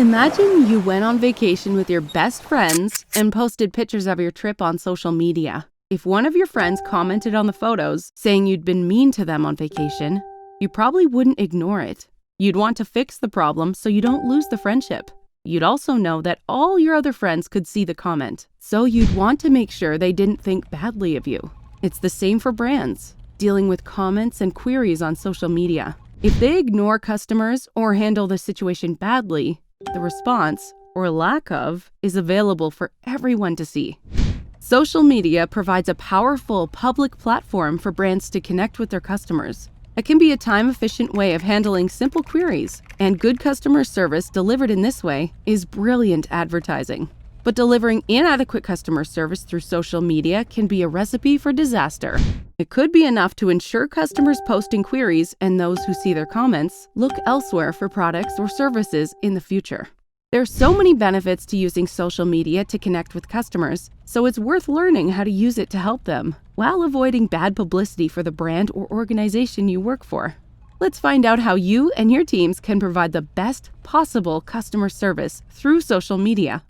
Imagine you went on vacation with your best friends and posted pictures of your trip on social media. If one of your friends commented on the photos saying you'd been mean to them on vacation, you probably wouldn't ignore it. You'd want to fix the problem so you don't lose the friendship. You'd also know that all your other friends could see the comment, so you'd want to make sure they didn't think badly of you. It's the same for brands, dealing with comments and queries on social media. If they ignore customers or handle the situation badly, the response, or lack of, is available for everyone to see. Social media provides a powerful public platform for brands to connect with their customers. It can be a time-efficient way of handling simple queries, and good customer service delivered in this way is brilliant advertising. But delivering inadequate customer service through social media can be a recipe for disaster. It could be enough to ensure customers posting queries and those who see their comments look elsewhere for products or services in the future. There are so many benefits to using social media to connect with customers, so it's worth learning how to use it to help them, while avoiding bad publicity for the brand or organization you work for. Let's find out how you and your teams can provide the best possible customer service through social media.